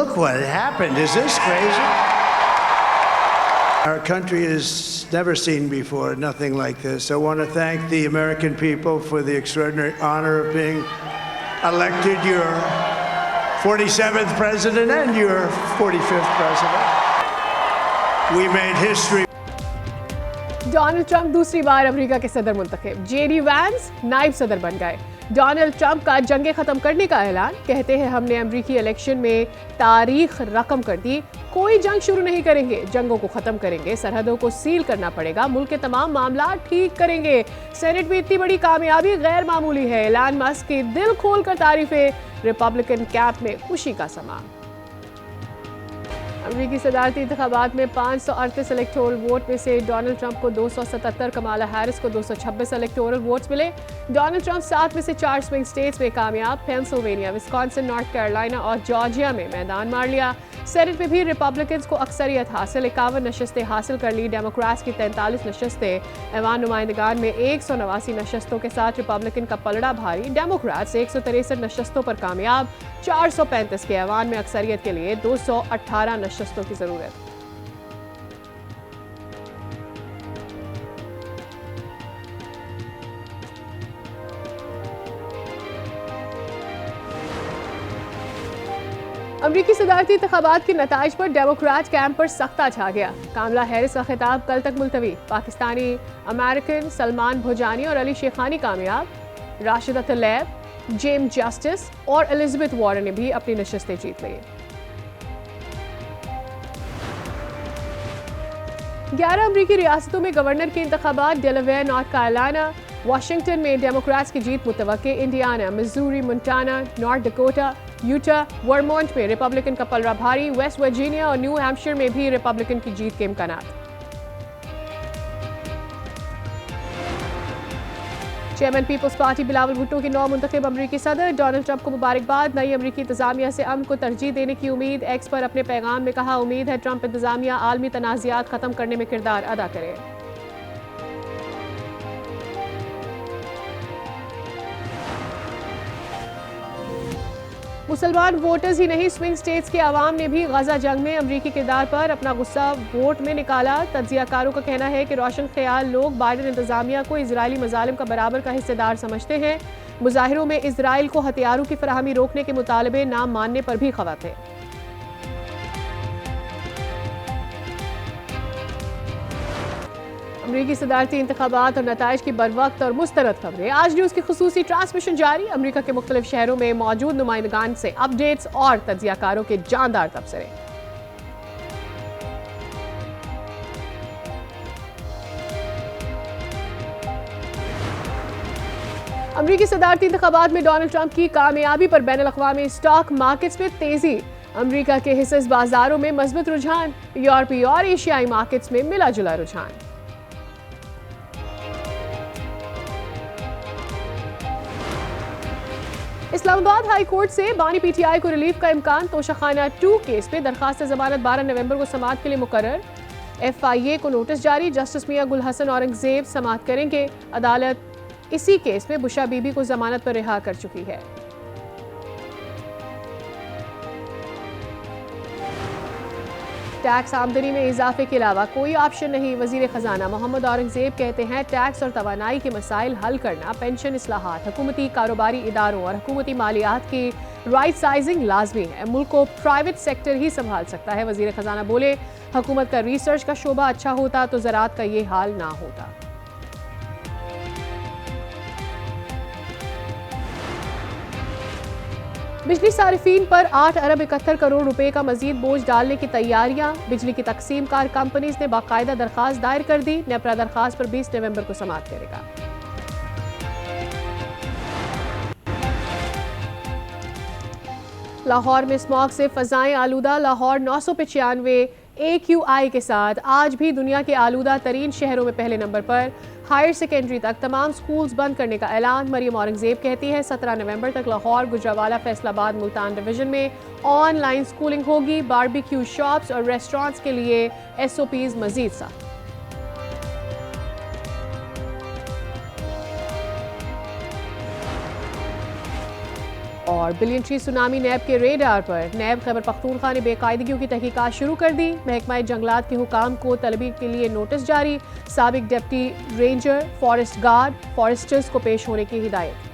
look what happened. Is this crazy? Our country has never seen before nothing like this. I want to thank the American people for the extraordinary honor of being elected your 47th president and your 45th president. We made history. Donald Trump दूसरी बार America के सदर मुंतखब, JD Vance नायब सदर बन गए। Donald Trump का जंगे खत्म करने का ऐलान, कहते हैं हमने अमेरिकी इलेक्शन में तारीख रकम कर दी, कोई जंग शुरू नहीं करेंगे, जंगों को खत्म करेंगे, सरहदों को सील करना पड़ेगा, मुल्क के तमाम मामला ठीक करेंगे। सेनेट में इतनी बड़ी कामयाबी गैर मामूली है। एलन मस्क की दिल खोलकर तारीफें, रिपब्लिकन कैंप में खुशी का समा। अमेरिकी सदारती इंतखाबात में 538 इलेक्टोरल वोट में से डोनाल्ड ट्रंप को 277, कमाला हैरिस को 226 इलेक्टोरल वोट्स मिले। डोनाल्ड ट्रंप 7 में से 4 स्विंग स्टेट्स में कामयाब, पेंसिल्वेनिया, विस्कॉन्सिन, नॉर्थ कैरोलिना और जॉर्जिया में मैदान मार लिया। सेनेट में भी रिपब्लिकन्स को अक्सरियत हासिल, 51 नशस्तें हासिल कर ली। डेमोक्रेट्स की 43 नशस्तें, ऐवान नुमाइंदगान में 189 नशस्तों के साथ रिपब्लिकन का पलड़ा भारी। डेमोक्रेट्स 163 नशस्तों पर कामयाब, 435 के ऐवान में अक्सरियत के लिए 218 नशस्तों की जरूरत। अमरीकी सदारती इंतखाबात के नताइज पर डेमोक्रेट कैंप पर सख्ता छा गया। कामला हैरिस का खिताब कल तक मुलतवी। पाकिस्तानी अमेरिकन सलमान भुजानी और अली शेखानी कामयाब। राशिदा तलैब, जेम्स जस्टिस और एलिजाबेथ वारन ने भी अपनी नशस्तें जीत ली। 11 अमरीकी रियासतों में गवर्नर के इंतखाबात, डेलावेयर, नॉर्थ कैरोलिना, वाशिंगटन में डेमोक्रेट्स की जीत मुतवक्के, Indiana, Missouri, Montana, North Dakota, Utah, Vermont में रिपब्लिकन का पलड़ा भारी। वेस्ट वर्जीनिया और न्यू हैम्पशायर में भी रिपब्लिकन की जीत के इम्कानात। Chairman Peoples Party Bilawal Bhutto के 9 मुंतखब अमरीकी सदर। डोनाल्ड ट्रंप को मुबारकबाद, नई अमरीकी इंतजामिया से अमन को तरजीह देने की उम्मीद। एक्स पर अपने पैगाम में कहा, उम्मीद है ट्रंप इंतजामिया आलमी तनाज़ात खत्म करने में किरदार अदा करे। मुसलमान वोटर्स ही नहीं, स्विंग स्टेट्स के अवाम ने भी गजा जंग में अमरीकी किरदार पर अपना गुस्सा वोट में निकाला। तज्जियाकारों का कहना है कि रोशन ख्याल लोग बाइडेन इंतजामिया को इजरायली मजालिम का बराबर का हिस्सेदार समझते हैं। मुजाहिरों में इजराइल को हथियारों की फराहमी रोकने के मुतालबे ना मानने पर भी खवा थे। अमरीकी सदारती इंतखाबात और नताइज की बरवक्त और मुस्तरद खबरें। आज न्यूज़ की खुसूसी ट्रांसमिशन जारी। अमरीका के मुख्तलिफ शहरों में मौजूद नुमाइंदगान से अपडेट्स और तज्जियाकारों के जानदार तबसरे। अमरीकी सदारती इंतखाबात में डोनाल्ड ट्रंप की कामयाबी पर बैनुल अक़वामी स्टॉक मार्केट्स में तेजी। अमरीका के हिस्सेस बाजारों में मजबूत रुझान, यूरोपीय और एशियाई मार्केट्स में मिला जुला रुझान। इस्लामाबाद हाई कोर्ट से बानी पीटीआई को रिलीफ का इम्कान। तोशाखाना 2 केस में दरखास्त जमानत 12 नवंबर को समाअत के लिए मुकर्रर। FIA को नोटिस जारी, जस्टिस मियां गुल हसन औरंगजेब समाअत करेंगे। अदालत इसी केस में बुशा बीबी को जमानत पर रिहा कर चुकी है। टैक्स आमदनी में इजाफे के अलावा कोई ऑप्शन नहीं। वजीर खजाना मोहम्मद औरंगजेब कहते हैं, टैक्स और तवानाई के मसाइल हल करना, पेंशन इस्लाहात, हुकूमती कारोबारी इदारों और हुकूमती मालियात की राइट साइजिंग लाजमी है। मुल्क को प्राइवेट सेक्टर ही संभाल सकता है। वजीर खजाना बोले, हुकूमत का रिसर्च का शोबा अच्छा होता तो ज़राअत का ये हाल ना होता। बिजली सारिफीन पर 8 अरब 71 करोड़ रुपए का मजीद बोझ डालने की तैयारियां। बिजली की तकसीम कार कंपनीज ने बाकायदा दरखास्त दायर कर दी। नेपरा दरखास्त पर 20 नवंबर को समाअत करेगा। लाहौर में स्मॉग से फजाएं आलूदा। लाहौर 995 AQI के साथ आज भी दुनिया के आलूदा तरीन शहरों में पहले नंबर पर। हायर सेकेंडरी तक तमाम स्कूल्स बंद करने का ऐलान। मरियम औरंगजेब कहती है, 17 नवंबर तक लाहौर, गुजरावाला, फैसलाबाद, मुल्तान डिवीजन में ऑनलाइन स्कूलिंग होगी। बारबेक्यू शॉप्स और रेस्टोरेंट्स के लिए SOPs मजीद सख्त। और बिलियन ट्री सुनामी नैब के रेडार पर। नैब खैबर पख्तूनख्वा ने बेकायदगियों की तहकीकात शुरू कर दी। महकमा जंगलात के हुकाम को तलबी के लिए नोटिस जारी। साबिक deputy ranger, forest guard, Forester's को पेश होने की हिदायत।